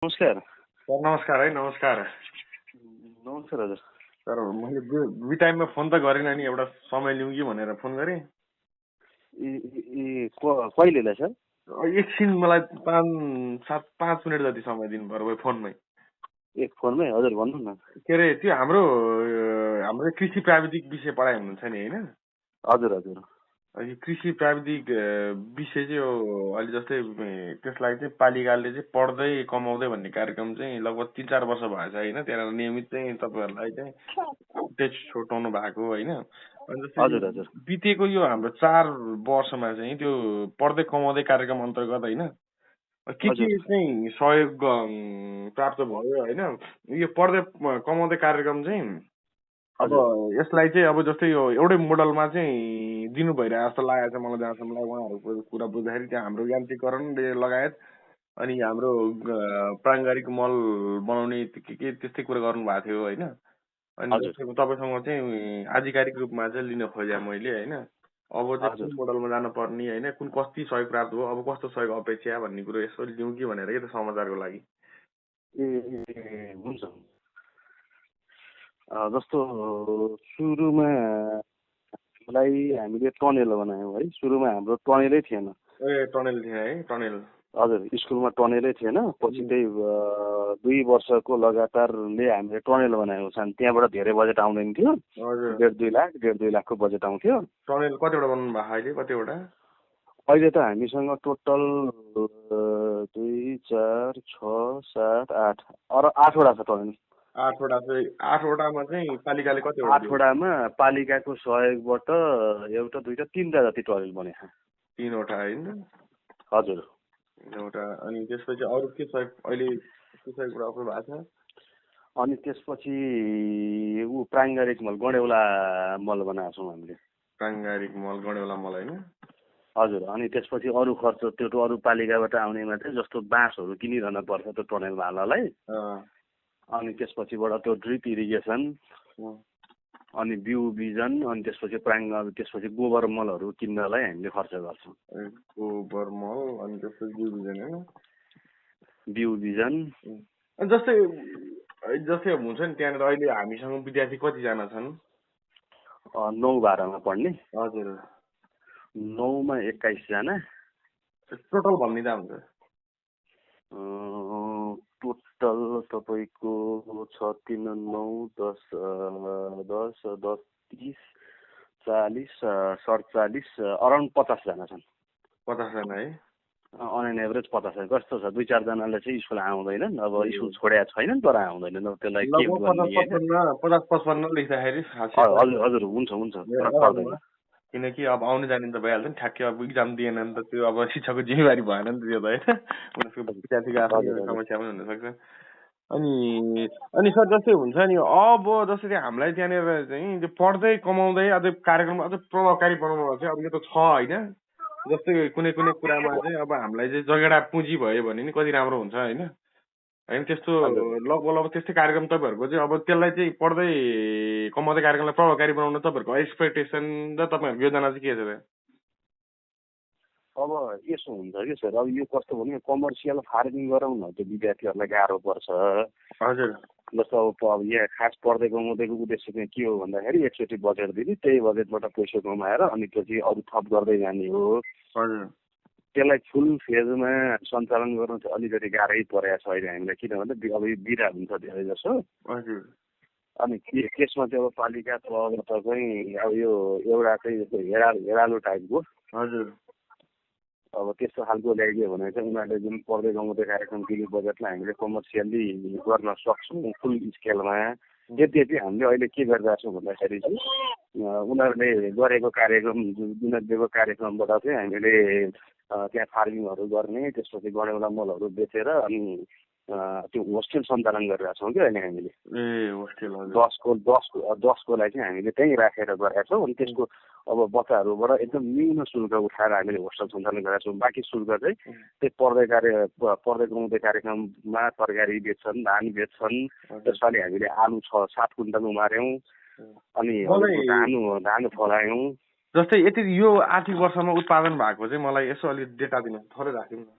नमस्कार। सर नमस्कार है नमस्कार। नमस्कार हजुर। सर मैले दुई टाइममा फोन त गरेन नि, एउटा समय लिउँ कि भनेर फोन गरेँ। कहिलेलाई सर? एकछिन मलाई 5 मिनट जति समय दिनु पर्यो फोनमै। एक फोनमै? हजुर भन्नु न। के अरे त्यो हाम्रो कृषि प्राविधिक विषय पढाइ हुनुहुन्छ नि होइन? हजुर हजुर। यो कृषि प्राविधिक विषय चाहिँ अहिले जस्तै त्यसलाई चाहिँ पालिकाले चाहिँ पढ्दै कमाउँदै भन्ने कार्यक्रम चाहिँ लगभग 3-4 वर्ष भएछ होइन? त्यहाँनिर नियमित चाहिँ तपाईँहरूलाई चाहिँ टेस्ट छुट्याउनु भएको होइन? अनि जस्तै बितेको यो हाम्रो 4 वर्षमा चाहिँ त्यो पढ्दै कमाउँदै कार्यक्रम अन्तर्गत होइन के चाहिँ सहयोग प्राप्त भयो होइन? यो पढ्दै कमाउँदै कार्यक्रम चाहिँ अब यसलाई चाहिँ अब जस्तै यो एउटै मोडलमा चाहिँ दिनु भइरहेको जस्तो लागेको छ मलाई, जहाँसम्म उहाँहरूको कुरा बुझ्दाखेरि त्यहाँ हाम्रो यान्त्रिकरणले लगायत अनि हाम्रो प्राङ्गारिक मल बनाउने के त्यस्तै कुरा गर्नु भएको थियो होइन? अनि तपाईँसँग चाहिँ आधिकारिक रूपमा चाहिँ लिन खोजेँ मैले होइन? अब चाहिँ कुन मोडलमा जानुपर्ने होइन, कुन कति सहयोग प्राप्त भयो, अब कस्तो सहयोग अपेक्षा भन्ने कुरो यसो लिउँ कि भनेर के त समाचारको लागि। ए हुन्छ। जस्तो सुरुमा हामीले टनेल बनायौँ है। सुरुमा हाम्रो टनेलै थिएन। ए टनेल थिएन है? टनेल हजुर, स्कुलमा टनेलै थिएन। पछि त्यही 2 वर्षको लगातारले हामीले टनेल बनायौँ। त्यहाँबाट धेरै बजेट आउँदैन थियो। 1.5-2 लाखको बजेट आउँथ्यो। टनेल कतिवटा बनाउनु भएको अहिले? कतिवटा अहिले त हामीसँग टोटल 2, 4, 6, 7, 8 अरू 8वटा छ टनेल। 8वटामा चाहिँ पालिकाले कतिवटा? 8वटामा पालिकाको सहयोगबाट एउटा, दुईटा, 3टा जति टनेल बनेको छ। 3वटा होइन? हजुर। एउटा अनि त्यसपछि अरू के सहयोग अहिले के सहयोग प्राप्त भएको छ? अनि त्यसपछि प्राङ्गारिक मल गडेउला मल बनाएको छौँ हामीले। प्राङ्गारिक मल गडेउला मल होइन? हजुर। अनि त्यसपछि अरू खर्च त्यो अरू पालिकाबाट आउनेमा चाहिँ जस्तो बाँसहरू किनिरहन पर्छ त्यो टनेलमा हाल्नलाई। अनि त्यसपछिबाट त्यो ड्रिप इरिगेसन, अनि बिउ बिजन, अनि त्यसपछि गोबर मलहरू किन्नलाई हामीले खर्च गर्छौँ। गोबर मल अनि त्यसपछि बिउ बिजन होइन? बिउ बिजन जस्तै हुन्छ नि त्यहाँनिर अहिले हामीसँग विद्यार्थी कतिजना छन्? 9-12मा पढ्ने। हजुर। 9मा 21 जना। टोटल भन्ने त हुन्छ? टोटल तपाईँको 6, 3, 9, 10, 30, 40, 47, अराउन्ड 50 जना छन्। 50 जना है? अन एन एभरेज 50 जना। कस्तो छ 2-4 जनाले चाहिँ स्कुल आउँदैनन्, अब स्कुल छोडेका छैनन् तर आउँदैनन्। त्यसलाई के गर्ने? 50-55 लेख्दाखेरि हजुर हुन्छ पर्दैन। किनकि अब आउने जाने त भइहाल्छ नि, ठ्याक्कै अब इक्जाम दिएन नि त त्यो अब शिक्षकको जिम्मेवारी भएन नि त त्यो त होइन? उनीहरूको विद्यार्थीको आफ्नो समस्या पनि हुनसक्छ। अनि सर जस्तै हुन्छ नि अब जस्तै हामीलाई त्यहाँनिर चाहिँ त्यो पढ्दै कमाउँदै अझै कार्यक्रम अझै प्रभावकारी बनाउनु चाहिँ अब यो त छ होइन? जस्तै कुनै कुरामा चाहिँ अब हामीलाई चाहिँ जगेडा पुँजी भयो भने नि कति राम्रो हुन्छ होइन? त्यस्तो लगभग त्यस्तै कार्यक्रम तपाईँहरूको चाहिँ अब त्यसलाई चाहिँ पढ्दै कमाउँदै कार्यक्रमलाई प्रभावकारी बनाउन तपाईँहरूको एक्सपेक्टेसन र तपाईँहरूको योजना चाहिँ के छ त? अब यसो हुन्छ कि सर, अब यो कस्तो भने कमर्सियल फार्मिङ गरौँ न त्यो विद्यार्थीहरूलाई गाह्रो पर्छ। हजुर। जस्तो अब यहाँ खास पढ्दै कमाउँदैको उद्देश्य चाहिँ के हो भन्दाखेरि एकचोटि बजेट दिने, त्यही बजेटबाट पैसा कमाएर अनि पछि अरू थप गर्दै जाने हो। हजुर। त्यसलाई फुल फेजमा सञ्चालन गर्नु चाहिँ अलिकति गाह्रै परेको छ अहिले हामीलाई, किनभने अब यो बिदा हुन्छ धेरै जसो। हजुर। अनि त्यसमा चाहिँ अब पालिका तहबाट चाहिँ अब यो एउटा चाहिँ हेरालो टाइपको। हजुर। अब त्यस्तो खालको ल्याइदियो भने चाहिँ उनीहरूले जुन पढ्दै गाउँदै कार्यक्रम दिने बजेटलाई हामीले कमर्सियल्ली गर्न सक्छौँ फुल स्केलमा। यद्यपि हामीले अहिले के गरिरहेको छौँ भन्दाखेरि चाहिँ उनीहरूले गरेको कार्यक्रम दिएको कार्यक्रमबाट चाहिँ हामीले त्यहाँ फार्मिङहरू गर्ने, त्यसपछि गडेउला मलहरू बेचेर अनि त्यो होस्टेल सञ्चालन गरिरहेको छौँ कि अहिले हामीले। ए होस्टेल। 10कोलाई चाहिँ हामीले त्यहीँ राखेर गरेका छौँ। अनि त्यसको अब बच्चाहरूबाट एकदम न्यून शुल्क उठाएर हामीले होस्टेल सञ्चालन गरेका छौँ। बाँकी शुल्क चाहिँ त्यही पढ्दै गाउँदै कार्यक्रममा तरकारी बेच्छन्, धान बेच्छन्। त्यसपालि हामीले आलु 6-7 कुइन्टल उमार्यौँ अनि धान फलायौँ। जस्तै यति यो आर्थिक वर्षमा उत्पादन भएको चाहिँ मलाई यसो अलि डेटा दिनु थोरै राख्यौँ न।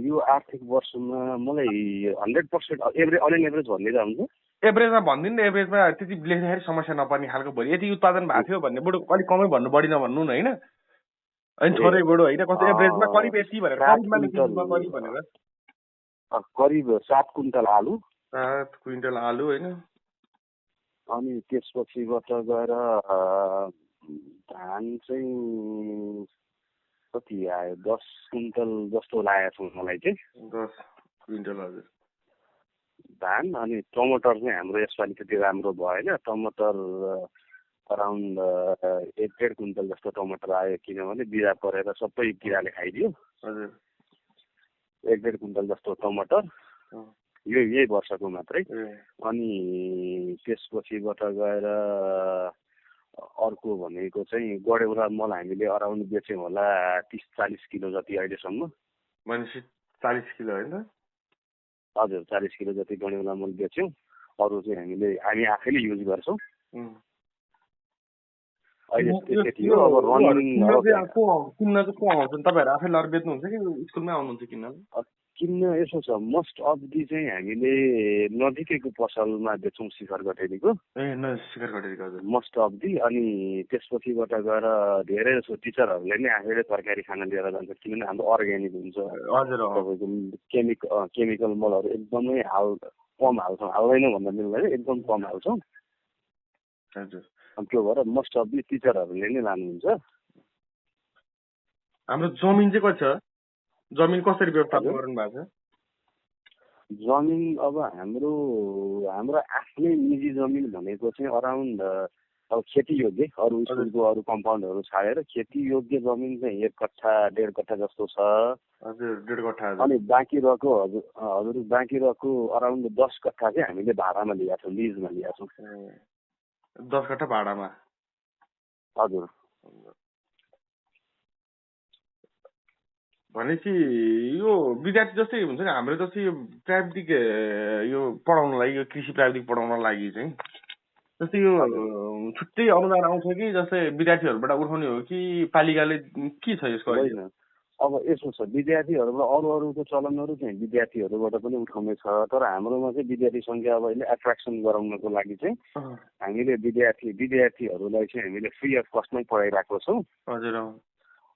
यो आर्थिक वर्षमा मलाई 100% अल एन एभरेज भन्ने हुन्छ। एभरेजमा भनिदिनु न, एभरेजमा त्यति लेख्दाखेरि समस्या नपर्ने खालको भयो। यति उत्पादन भएको थियो भन्ने बरु अलिक कमै भन्नु, बढी नभन्नु न होइन। अनि छोरै बडो होइन, कस्तो एभरेजमा करिब यति भनेर, करिबमा लेखिदिनु करिब भनेर। करिब 7 क्विन्टल आलु। 7 क्विन्टल आलु होइन। अनि त्यसपछिबाट गएर धान चाहिँ कति आयो, 10 क्विन्टल जस्तो लागेको छ मलाई चाहिँ। 10 क्विन्टल हजुर धान। अनि टमाटर चाहिँ हाम्रो यसपालि त्यति राम्रो भएन। टमाटर अराउन्ड 1.5 क्विन्टल जस्तो टमाटर आयो, किनभने बिरा परेर सबै किराले खाइदियो। हजुर 1.5 क्विन्टल जस्तो टमाटर यही वर्षको मात्रै। अनि त्यसपछिबाट गएर अर्को भनेको चाहिँ गडेउला मल हामीले अराउन्ड बेच्यौँ होला 30-40 किलो जति अहिलेसम्म। भनेपछि 40 किलो होइन? हजुर 40 किलो जति गडेउला मल बेच्यौँ। अरू चाहिँ हामी आफैले युज गर्छौँ। अहिले त्यति हो। अब रनिङ किन्न चाहिँ को आउँछ? तपाईँहरू आफै लर बेच्नुहुन्छ कि स्कुलमै आउनुहुन्छ किन्न? किन्न यसो छ, मोस्ट अफ दी चाहिँ हामीले नजिकैको पसलमा बेच्छौँ, शिखर गठेरीको। शिखर गठेरीको हजुर मोस्ट अफ दी। अनि त्यसपछिबाट गएर धेरै जसो टिचरहरूले नै आफैले तरकारी खाना लिएर जान्छ, किनभने हाम्रो अर्ग्यानिक हुन्छ। हजुर तपाईँको केमिकल मलहरू एकदमै कम हाल्छौँ, हाल्दैनौँ भन्दा मिल्दैन, एकदम कम हाल्छौँ। हजुर अनि त्यो भएर मोस्ट अफ दी टिचरहरूले नै लानुहुन्छ। हाम्रो जमिन चाहिँ कति छ? जमिन कसरी व्यवस्थापन गर्नु भएको छ? जमिन अब हाम्रो आफ्नै निजी जमिन भनेको चाहिँ अराउन्ड अब खेती योग्य, अरू स्कुलको अरू कम्पाउन्डहरू छाडेर खेती योग्य जमिन चाहिँ 1 कट्ठा 1.5 कट्ठा जस्तो छ। हजुर 1.5 कट्ठा। अनि बाँकी रहेको अराउन्ड 10 कट्ठा चाहिँ हामीले भाडामा लिएका छौँ, लिजमा लिएका छौँ। 10 कट्ठा भाडामा? हजुर। भनेपछि यो विद्यार्थी जस्तै हुन्छ नि, हाम्रो जस्तै यो प्राविधिक यो पढाउनलाई, यो कृषि प्राविधिक पढाउन लागि चाहिँ जस्तै यो छुट्टै अनुदान आउँछ कि जस्तै विद्यार्थीहरूबाट उठाउने हो कि पालिकाले के छ यसको? होइन, अब यसो छ, विद्यार्थीहरूबाट अरूको चलनहरू चाहिँ विद्यार्थीहरूबाट पनि उठाउने छ। तर हाम्रोमा चाहिँ विद्यार्थी सङ्ख्या अब अहिले एट्र्याक्सन गराउनको लागि चाहिँ हामीले विद्यार्थीहरूलाई चाहिँ हामीले फ्री अफ कस्टमै पढाइरहेको छौँ। हजुर।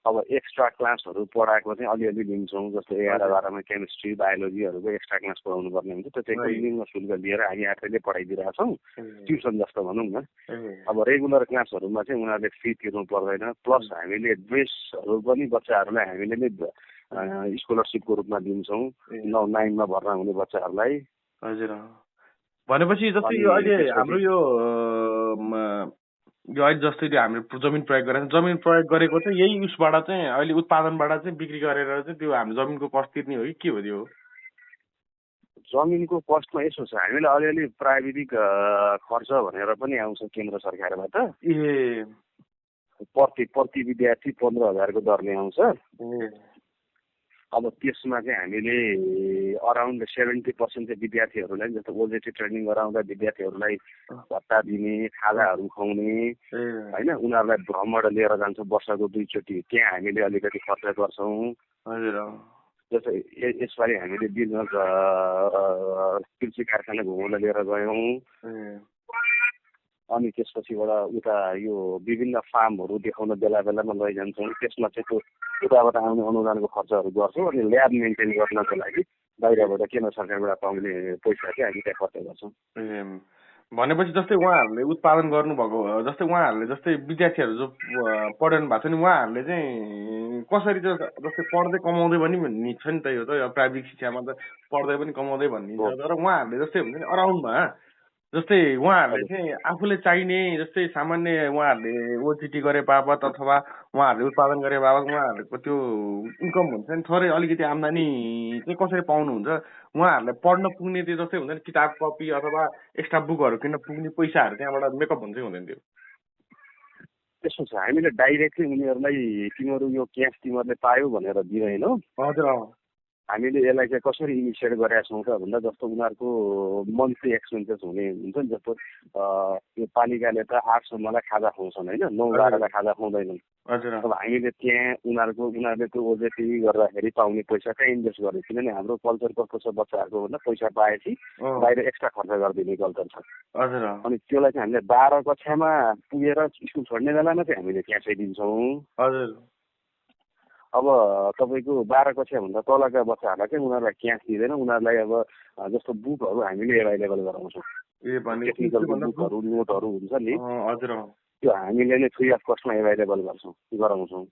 अब एक्स्ट्रा क्लासहरू पढाएको चाहिँ अलिअलि लिन्छौँ, जस्तो 11-12मा केमिस्ट्री बायोलोजीहरूको एक्स्ट्रा क्लास पढाउनु पर्ने हुन्छ, त्यो चाहिँ निम्न शुल्क लिएर हामी आफैले पढाइदिरहेछौँ, ट्युसन जस्तो भनौँ न। अब रेगुलर क्लासहरूमा चाहिँ उनीहरूले फी तिर्नु पर्दैन। प्लस हामीले ड्रेसहरू पनि बच्चाहरूलाई हामीले नै स्कलरसिपको रूपमा दिन्छौँ 9मा भर्ना हुने बच्चाहरूलाई। हजुर। भनेपछि जस्तै अहिले हाम्रो यो अहिले जस्तै त्यो हामीले जमिन प्रयोग गरेर जमिन प्रयोग गरेको चाहिँ यही उसबाट चाहिँ अहिले उत्पादनबाट चाहिँ बिक्री गरेर चाहिँ त्यो हाम्रो जमिनको कस्ट तिर्ने हो कि के हो? त्यो जमिनको कस्टमा यसो छ, हामीले अलिअलि प्राविधिक खर्च भनेर पनि आउँछ केन्द्र सरकारबाट। प्रति विद्यार्थी 15,000 को दरले आउँछ। अब त्यसमा चाहिँ हामीले अराउन्ड 70% चाहिँ विद्यार्थीहरूलाई, जस्तो ओजेटी ट्रेनिङ गराउँदा विद्यार्थीहरूलाई भत्ता दिने, खाजाहरू खुवाउने होइन, उनीहरूलाई भ्रमण लिएर जान्छौँ वर्षको 2 चोटि, त्यहाँ हामीले अलिकति खर्च गर्छौँ। जस्तै यसपालि हामीले बिजनेस कृषि कारखाना घुमाउन लिएर गयौँ। अनि त्यसपछिबाट उता यो विभिन्न फार्महरू देखाउन बेलामा लैजान्छौँ। त्यसमा चाहिँ त्यो उताबाट आउने अनुदानको खर्चहरू गर्छौँ। अनि ल्याब मेन्टेन गर्नको लागि बाहिरबाट केन्द्र सरकारबाट पाउने पैसा चाहिँ हामी त्यहाँ खर्च गर्छौँ। भनेपछि जस्तै उहाँहरूले उत्पादन गर्नुभएको, जस्तै उहाँहरूले जस्तै विद्यार्थीहरू जो पढाउनु भएको छ नि, उहाँहरूले चाहिँ कसरी जस्तै पढ्दै कमाउँदै पनि भन्ने छ नि त। यो त प्राविधिक शिक्षामा त पढ्दै पनि कमाउँदै भन्ने छ। तर उहाँहरूले जस्तै हुन्छ नि अराउन्डमा, जस्तै उहाँहरूले चाहिँ आफूले चाहिने जस्तै सामान्य उहाँहरूले ओटिटी गरे बापत अथवा उहाँहरूले उत्पादन गरे बापत उहाँहरूको त्यो इन्कम हुन्छ नि, थोरै अलिकति आम्दानी चाहिँ कसरी पाउनुहुन्छ? उहाँहरूलाई पढ्न पुग्ने त्यो जस्तै हुन्छ नि, किताब कपी अथवा एक्स्ट्रा बुकहरू किन्न पुग्ने पैसाहरू त्यहाँबाट मेकअप हुन्छ कि हुँदैन? त्यो त्यस्तो छ, हामीले डाइरेक्टली उनीहरूलाई तिमीहरू यो क्यास तिमीहरूले पायो भनेर दिँदैनौँ। हजुर। हामीले यसलाई चाहिँ कसरी इनिसिएट गरेका छौँ त भन्दा जस्तो उनीहरूको मन्थली एक्सपेन्सेस हुने हुन्छ नि, जस्तो यो पालिकाले त 8सम्मलाई खाजा खुवाउँछन् होइन, 9-12लाई खाजा खुवाउँदैनन्। हजुर अब हामीले त्यहाँ उनीहरूले त्यो ओजेटी गर्दाखेरि पाउने पैसा कहाँ इन्भेस्ट गर्ने, किनभने हाम्रो कल्चर कस्तो छ, बच्चाहरूको भन्दा पैसा पाएपछि बाहिर एक्स्ट्रा खर्च गरिदिने कल्चर छ। हजुर अनि त्यसलाई चाहिँ हामीले 12 कक्षामा पुगेर स्कुल छोड्ने बेलामा चाहिँ हामीले क्यासै दिन्छौँ। हजुर अब तपाईँको 12 कक्षाभन्दा तलका बच्चाहरूलाई चाहिँ उनीहरूलाई क्यास दिँदैन, उनीहरूलाई अब जस्तो बुकहरू हामीले एभाइलेबल गराउँछौँ। टेक्निकल बुकहरू नोटहरू हुन्छ नि, त्यो हामीले नै फ्री अफ कस्टमा एभाइलेबल गराउँछौँ।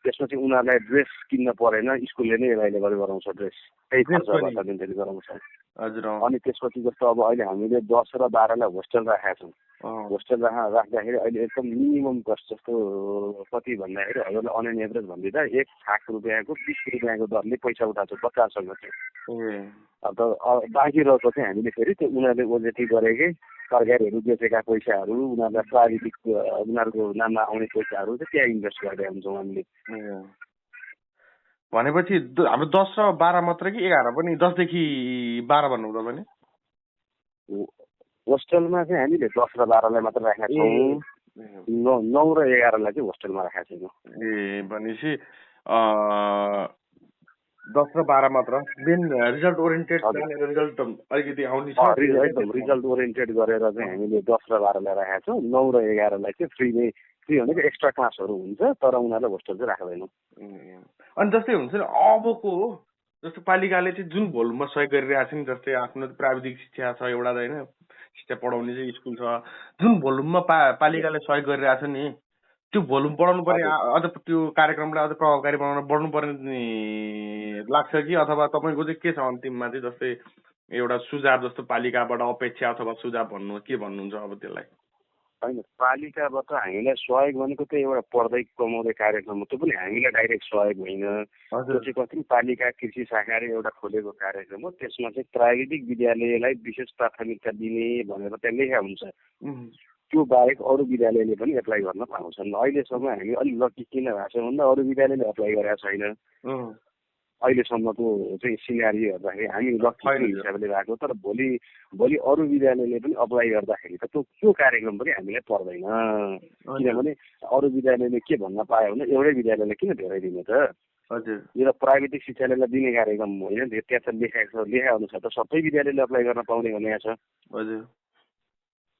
त्यसपछि उनीहरूलाई ड्रेस किन्न परेन, स्कुलले नै एभाइलेबल गराउँछ ड्रेस, त्यही खर्चबाट त्यसले गराउँछ। अनि त्यसपछि जस्तो अब अहिले हामीले 10 र 12लाई होस्टेल राखेका छौँ। होस्टेल राख्दाखेरि अहिले एकदम मिनिमम कस्ट जस्तो कति भन्दाखेरि हजुरलाई अन एन एभरेज भनिदिँदा 1 लाख रुपियाँको 20 रुपियाँको दरले पैसा उठाएको छ बच्चासँग चाहिँ। अब बाँकी रहेको चाहिँ हामीले फेरि त्यो उनीहरूले ओजेटी गरेकै तरकारीहरू बेचेका पैसाहरू, उनीहरूलाई प्राविधिक उनीहरूको नाममा आउने पैसाहरू चाहिँ त्यहाँ इन्भेस्ट गरेका हुन्छौँ हामीले। भनेपछि हाम्रो 10 र 12 मात्रै कि 11 पनि? 10 देखि 12 भन्नु तपाईले? होस्टेलमा चाहिँ हामीले 10 र 12लाई मात्र राखेका छौँ, 9 र 11लाई चाहिँ होस्टेलमा राखेका छैनौँ। भनेपछि 10 र 12 मात्र मेन रिजल्ट ओरिएन्टेड रिजल्ट अलिकति आउने छ। एकदम रिजल्ट ओरिएन्टेड गरेर चाहिँ हामीले 10 र 12लाई राखेका छौँ। 9 र 11लाई चाहिँ फ्री भनेको एक्स्ट्रा क्लासहरू हुन्छ, तर उनीहरूलाई होस्टेल चाहिँ राख्दैनौँ। अनि जस्तै हुन्छ नि अबको जस्तो पालिकाले चाहिँ जुन भोल्युममा सहयोग गरिरहेको छ नि, जस्तै आफ्नो प्राविधिक शिक्षा छ एउटा होइन, शिक्षा पढाउने चाहिँ स्कुल छ, जुन भोल्युममा पालिकाले सहयोग गरिरहेको छ नि, त्यो भोल्युम बढाउनु पर्ने, अझ त्यो कार्यक्रमलाई अझ प्रभावकारी बनाउन बढ्नु पर्ने लाग्छ कि अथवा तपाईँको चाहिँ के छ अन्तिममा चाहिँ? जस्तै एउटा सुझाव जस्तो पालिकाबाट अपेक्षा अथवा सुझाव के भन्नुहुन्छ अब त्यसलाई? होइन, पालिकाबाट हामीलाई सहयोग भनेको त एउटा पढ्दै कमाउँदै कार्यक्रम हो, त्यो पनि हामीलाई डाइरेक्ट सहयोग होइन। त्यो चाहिँ कति पालिका कृषि शाखाले एउटा खोलेको कार्यक्रम हो, त्यसमा चाहिँ प्राविधिक विद्यालयलाई विशेष प्राथमिकता दिने भनेर त्यहाँ लेखा हुन्छ। त्यो बाहेक अरू विद्यालयले पनि एप्लाई गर्न पाउँछन्। अहिलेसम्म हामी अलिक लकी किन भएको छ भन्दा अरू विद्यालयले एप्लाई गरेको छैन अहिलेसम्मको चाहिँ सिनारी हेर्दाखेरि। हामी लकी हिसाबले भएको, तर भोलि अरू विद्यालयले पनि अप्लाई गर्दाखेरि त त्यो कार्यक्रम पनि हामीलाई पर्दैन। किनभने अरू विद्यालयले के भन्न पायो भने एउटै विद्यालयले किन धेरै दिने त? यो त प्राविधिक शिक्षालयलाई दिने कार्यक्रम होइन, त्यहाँ त लेखा अनुसार त सबै विद्यालयले अप्लाई गर्न पाउने भनेको छ।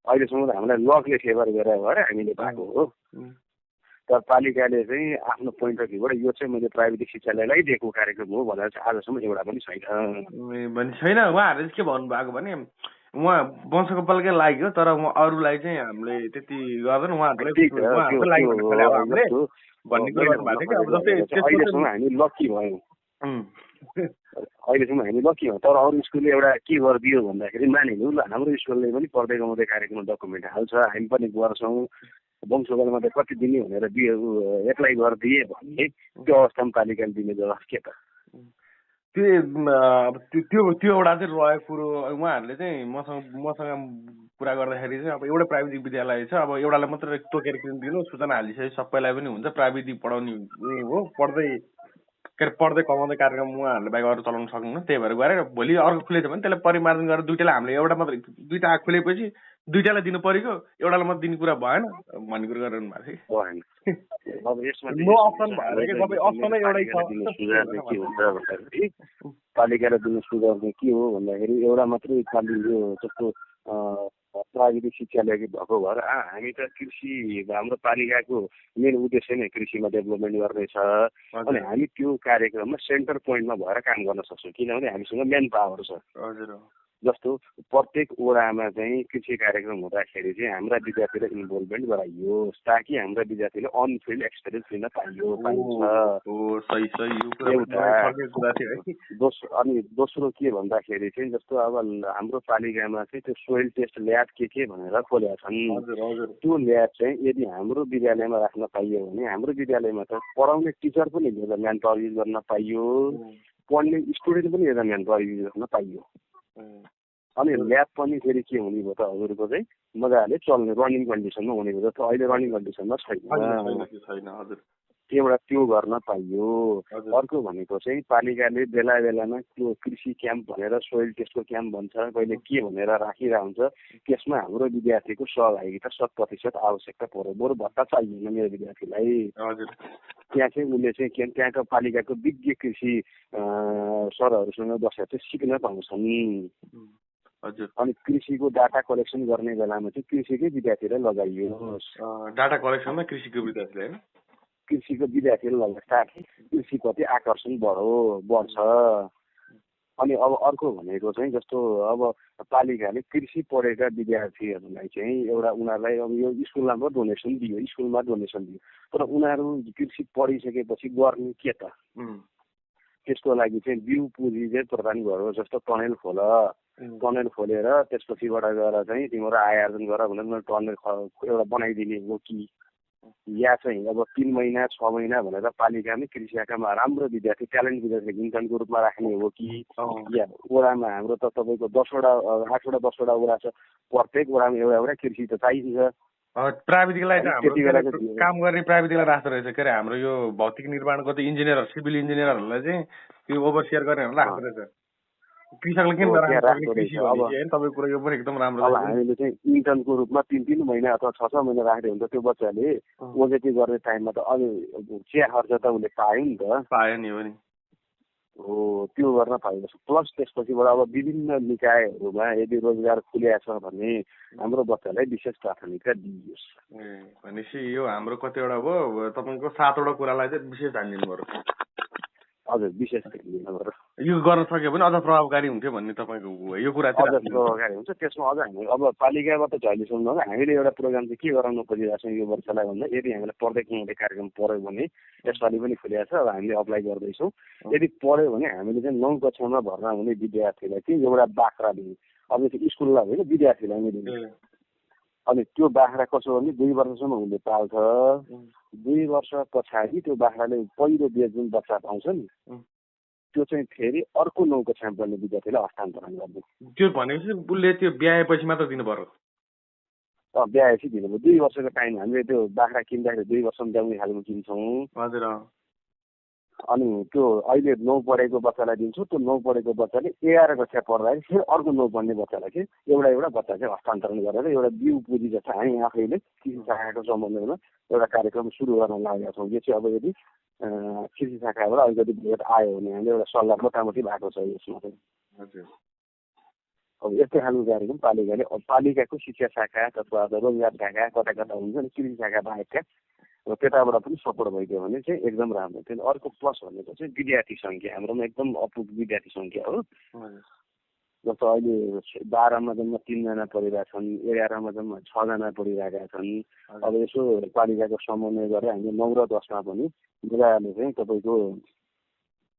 अहिलेसम्म त हामीलाई लकले फेभर गरेर भएर हामीले पाएको हो। तर पालिकाले चाहिँ आफ्नो पोइन्ट अफ भ्यूबाट यो चाहिँ मैले प्राविधिक शिक्षालयलाई दिएको कार्यक्रम हो भनेर चाहिँ आजसम्म एउटा पनि छैन। छैन। उहाँहरूले के भन्नुभएको भने उहाँ वंशको बलकै लाग्यो, तर अरूलाई चाहिँ हामीले त्यति गर्दैन, अहिलेसम्म हामी लकी भयौँ। तर अरू स्कुलले एउटा के गरिदियो भन्दाखेरि मानिलिउँ ल, हाम्रो स्कुलले पनि पढ्दै गाउँदै कार्यक्रम डकुमेन्ट हाल्छ, हामी पनि गर्छौँ, वंशगलमा त कति दिने भनेर एप्लाई गरिदिए भन्ने त्यो अवस्थामा पालिकाले दिने जवाफ के त? त्यो एउटा चाहिँ रहेको कुरो। उहाँहरूले चाहिँ मसँग कुरा गर्दाखेरि चाहिँ अब एउटा प्राविधिक विद्यालय छ, अब एउटालाई मात्रै तोकेर दिनु, सूचना हालिसकेपछि सबैलाई पनि हुन्छ, प्राविधिक पढाउने हो, पढ्दै कमाउँदै कार्यक्रम उहाँहरूले बाहेक अरू चलाउन सक्नुहुन्न, त्यही भएर गएर भोलि अर्को खुलेछ भने त्यसलाई परिमार्जन गरेर दुइटालाई हामीले एउटा मात्रै दुइटा आँख खुलेपछि दुइटालाई दिनु परेको, एउटालाई मात्रै दिने कुरा भएन भन्ने कुरा गरिरहनु भएको थियो। पालिकाले दिने सुझाव चाहिँ के हो भन्दाखेरि एउटा मात्रै खालि यो जस्तो प्राविधिक शिक्षालय भएको भएर हामी त कृषि, हाम्रो पालिकाको मेन उद्देश्य नै कृषिमा डेभलपमेन्ट गर्ने छ। अनि हामी त्यो कार्यक्रममा सेन्टर पोइन्टमा भएर काम गर्न सक्छौँ, किनभने हामीसँग म्यान पावर छ। जस्तो प्रत्येक वडामा चाहिँ कृषि कार्यक्रम हुँदाखेरि चाहिँ हाम्रा विद्यार्थीलाई इन्भल्भमेन्ट गराइयोस् ताकि हाम्रा विद्यार्थीले अन फिल्ड एक्सपिरियन्स लिन अनि दोस्रो के भन्दाखेरि चाहिँ जस्तो अब हाम्रो पालिकामा चाहिँ त्यो सोइल टेस्ट ल्याब के भनेर खोलेका छन्। त्यो ल्याब चाहिँ यदि हाम्रो विद्यालयमा राख्न पाइयो भने हाम्रो विद्यालयमा त पढाउने टिचर पनि यता म्यान पावर युज गर्न पाइयो, पढ्ने स्टुडेन्ट पनि यता म्यान पावर युज गर्न पाइयो। अनि ल्याब पनि फेरि के हुने भयो त हजुरको चाहिँ मजाले चल्ने रनिङ कन्डिसनमा हुने भयो। जस्तो अहिले रनिङ कन्डिसनमा छैन। एउटा त्यो गर्न पाइयो। हजुर अर्को भनेको चाहिँ पालिकाले बेला बेलामा त्यो कृषि क्याम्प भनेर सोइल टेस्टको क्याम्प भन्छ, कहिले के भनेर राखिरहेको हुन्छ। त्यसमा हाम्रो विद्यार्थीको सहभागिता 100% आवश्यकता पर्यो। बरु भत्ता चाहिएन मेरो विद्यार्थीलाई। हजुर त्यहाँ चाहिँ उसले चाहिँ त्यहाँको पालिकाको विज्ञ कृषि सरहरूसँग बसेर चाहिँ सिक्न पाउँछन्। हजुर अनि कृषिको डाटा कलेक्सन गर्ने बेलामा चाहिँ कृषिकै विद्यार्थीलाई लगाइयोस्। डाटा कलेक्सनमा कृषिको विद्यार्थीलाई हैन? कृषिको विद्यार्थीलाई लगाएर ताकि कृषिप्रति आकर्षण बढ्छ। अनि अब अर्को भनेको चाहिँ जस्तो अब पालिकाले कृषि पढेका विद्यार्थीहरूलाई चाहिँ एउटा उनीहरूलाई अब यो स्कुलमा डोनेसन दियो, तर उनीहरू कृषि पढिसकेपछि गर्ने के त? त्यसको लागि चाहिँ बिउ पुँजी चाहिँ प्रदान गरोस्। जस्तो टनेल खोलेर त्यसपछिबाट गएर चाहिँ तिम्रो आय आर्जन गर भनेर टनेल एउटा बनाइदिने हो कि, या चाहिँ अब 3 महिना 6 महिना भनेर पालिकामै कृषि शाखामा राम्रो विद्यार्थी ट्यालेन्ट विद्यार्थी इन्टर्नको रूपमा राख्ने हो कि, या वडामा हाम्रो त तपाईँको 8वटा वडा छ, प्रत्येक वडामा एउटा कृषि त चाहिन्छ। प्राविधिकलाई चाहिँ काम गर्ने प्राविधिकलाई राख्दो रहेछ के अरे हाम्रो यो भौतिक निर्माणको चाहिँ इन्जिनियर सिभिल इन्जिनियरहरूलाई चाहिँ त्यो ओभरसियर गर्नेहरूलाई राख्दो रहेछ। कृषकले किन नराख्नु कृषि भनेपछि तपाईँको कुरा यो पनि एकदम राम्रो। अब हामीले चाहिँ इन्टर्नको रूपमा 3 महिना अथवा 6 महिना राखेको हुन्छ। त्यो बच्चाले ओजेटी गर्ने टाइममा त अनि चिया खर्च त उसले पायो नि त। पायो नि हो नि। हो त्यो गर्न पाइन्छ। प्लस त्यसपछिबाट अब विभिन्न निकायहरूमा यदि रोजगार खुलिया छ भने हाम्रो बच्चालाई विशेष प्राथमिकता दिइयोस्। भनेपछि यो हाम्रो कतिवटा भयो तपाईँको 7वटा कुरालाई चाहिँ विशेष ध्यान दिनु पर्यो। हजुर विशेष ध्यान दिनु पर्यो। यो गर्न सक्यो भने अझ प्रभावकारी हुन्थ्यो भन्ने तपाईँको यो कुरा अझ प्रभावकारी हुन्छ। त्यसमा अझ हामी अब पालिकाबाट झैलेसम्म हामीले एउटा प्रोग्राम चाहिँ के गराउन खोजिरहेको छौँ यो वर्षलाई भन्दा, यदि हामीलाई प्रत्येक महीने कार्यक्रम पऱ्यो भने यसपालि पनि खुलिएको छ। अब हामीले अप्लाई गर्दैछौँ। यदि पढ्यो भने हामीले चाहिँ 9 कक्षामा भर्ना हुने विद्यार्थीलाई चाहिँ एउटा बाख्रा दिने। अब त्यो स्कुललाई होइन विद्यार्थीलाई नै दिने। अनि त्यो बाख्रा कसो भने 2 वर्षसम्म उसले पाल्छ। 2 वर्ष पछाडि त्यो बाख्राले पहिलो बेच जुन बच्चा पाउँछ नि त्यो चाहिँ फेरि अर्को 9 कक्षामा पढ्ने विद्यार्थीलाई हस्तान्तरण गर्ने। त्यो भनेपछि उसले त्यो ब्याएपछि मात्र दिनु पर्यो। ब्याएपछि दिनु पर्यो। 2 वर्षको टाइम हामीले त्यो बाख्रा किन्दाखेरि 2 वर्षमा ब्याउने खालको किन्छौँ। हजुर। अनि त्यो अहिले 9 पढेको बच्चालाई दिन्छौँ। त्यो 9 पढेको बच्चाले 11 कक्षा पढ्दाखेरि फेरि अर्को 9 पढ्ने बच्चालाई चाहिँ एउटा बच्चा चाहिँ हस्तान्तरण गरेर एउटा बिउ पुँजी जस्तो हामी आफैले कृषि शाखाको सम्बन्धमा एउटा कार्यक्रम सुरु गर्न लागेका छौँ। यो चाहिँ अब यदि कृषि शाखाबाट अलिकति भेट आयो भने हामीले एउटा सल्लाह मोटामोटी भएको छ यसमा चाहिँ। अब यस्तै खालको कार्यक्रम पालिकाको शिक्षा शाखा अथवा रोजगार शाखा कता कता हुन्छ नि कृषि शाखा बाहेकका त्यताबाट पनि सपोर्ट भइदियो भने चाहिँ एकदम राम्रो थियो। अर्को प्लस भनेको चाहिँ विद्यार्थी सङ्ख्या हाम्रोमा एकदम अपुग विद्यार्थी सङ्ख्या हो। जस्तो अहिले 12मा जम्मा 3 जना पढिरहेका छन्, 11मा जम्मा 6 जना पढिरहेका छन्। अब यसो पालिकाको समन्वय गरेर हामीले 9 र 10मा पनि जिल्लाले चाहिँ तपाईँको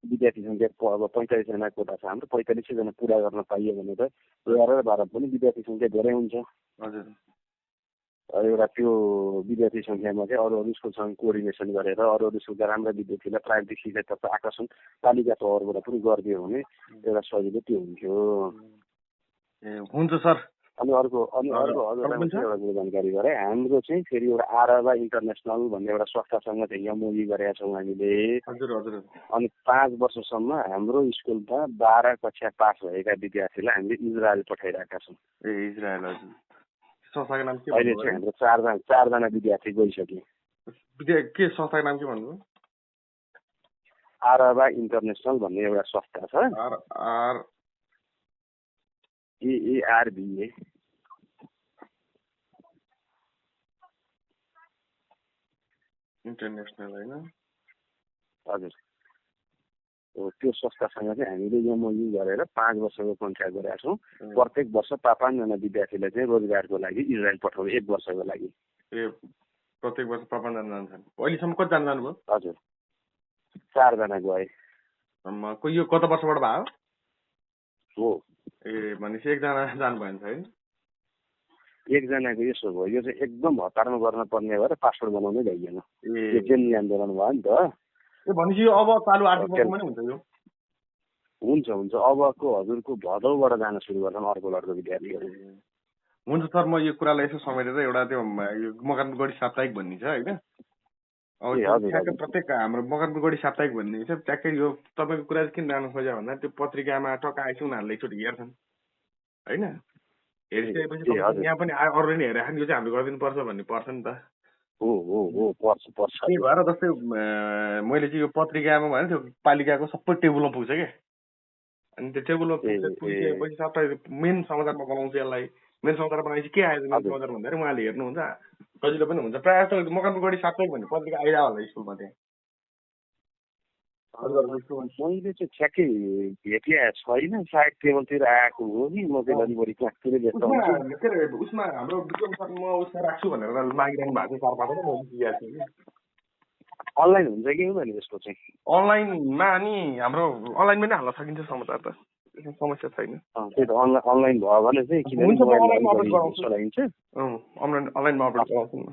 विद्यार्थी सङ्ख्या अब 45 जना कोटा छ हाम्रो, 45 जना पुरा गर्न पाइयो भने त 11 र 12 पनि विद्यार्थी सङ्ख्या धेरै हुन्छ। एउटा त्यो विद्यार्थी सङ्ख्यामा चाहिँ अरू स्कुलसँग कोअर्डिनेसन गरेर अरू स्कुलका राम्रा विद्यार्थीलाई प्राविधिक शिक्षातर्फ आकर्षण पालिका तहबाट पनि गरिदियो भने एउटा सजिलो त्यो हुन्थ्यो। हुन्छ सर। अनि अर्को हजुरलाई एउटा कुरो जानकारी गरे हाम्रो चाहिँ फेरि एउटा आरबा इन्टरनेसनल भन्ने एउटा संस्थासँग चाहिँ एमओयू गरेका छौँ हामीले। अनि 5 वर्षसम्म हाम्रो स्कुलमा 12 कक्षा पास भएका विद्यार्थीलाई हामीले इजरायल पठाइरहेका छौँ। इजरायल अहिले चाहिँ हाम्रो 4 जना विद्यार्थी गइसके। के संस्थाको नाम के भन्नुभयो? आरबा इन्टरनेसनल भन्ने एउटा संस्था छ। AARBA इन्टरनेसनल हैन? हजुर। त्यो संस्थासँग चाहिँ हामीले एमओयू गरेर 5 वर्षको कन्ट्र्याक्ट गरेका छौँ। प्रत्येक वर्ष 5 जना विद्यार्थीलाई चाहिँ रोजगारको लागि इजरायल पठाउँ 1 वर्षको लागि। प्रत्येक वर्ष 5 जना जान्छन्। अहिलेसम्म कति जना जानुभयो? हजुर 4 जना गए। यो कति वर्षबाट भयो? हो। भनेपछि 1 जना जानु भएन है? 1 जनाको यसो भयो, यो चाहिँ एकदम हतारमा गर्न पर्ने भएर पासपोर्ट बनाउनै भइएन। यो जेन्नी आन्दोलन भयो नि त। भनेपछि यो अब चालु आर्थिक वर्षमा नै हुन्छ यो? हुन्छ। अबको हजुरको भदौबाट जान सुरु गर्छन् अर्को लडको विद्यार्थीहरू। हुन्छ सर, म यो कुरालाई यसो समेटेर एउटा त्यो मकनगढी साप्ताहिक भन्ने छ होइन अब ए त्यो हजुर ठ्याक्क हजुर प्रत्येक हाम्रो मकनपुरगढी साप्ताहिक भन्ने छ ट्याक्कै यो तपाईँको कुरा चाहिँ किन जानु खोज्यो भन्दा त्यो पत्रिकामा टक्क आएपछि उनीहरूले एकचोटि हेर्छन् होइन हेरिसकेपछि ए हजुर यहाँ पनि अरूले नि हेरेर यो चाहिँ हामीले गरिदिनुपर्छ भन्ने पर्छ नि त हो पर्छ पर्छ त्यही हजुर भएर जस्तै मैले चाहिँ यो पत्रिकामा भने त्यो पालिकाको सबै टेबलमा पुग्छ क्या अनि त्यो टेबलमा पुगिसकेपछि सबै मेन समाचारमा बनाउँछ यसलाई मेन समाचार बनाएपछि के आयो मेन समाचार भन्दाखेरि उहाँले हेर्नुहुन्छ सजिलो पनि हुन्छ प्रायः जस्तो मकनपुरगढी साप्ताहिक भन्ने पत्रिका आइरह होला स्कुलमा त्यहाँ मैले चाहिँ ठ्याक्कै भेटिया छैन सायद टेबलतिर आएको हो कि म चाहिँ अलि बढी क्लासतिरै व्यस्त हुन्छु के अरे उसमा हाम्रो विक्रम सर म उसमा राख्छु भनेर मागिरहनु भएको छ 4-5 म दिएको छु कि अनलाइन हुन्छ कि हुँदैन यसको चाहिँ अनलाइनमा अनि हाम्रो अनलाइनमै नै हाल्न सकिन्छ समाचार त त्यसमा समस्या छैन त्यही त अनलाइन भयो भने चाहिँ किनभने मोबाइलमा अलिक बढी सजिन्छ अनलाइनमा अपडेट गराउँछु नि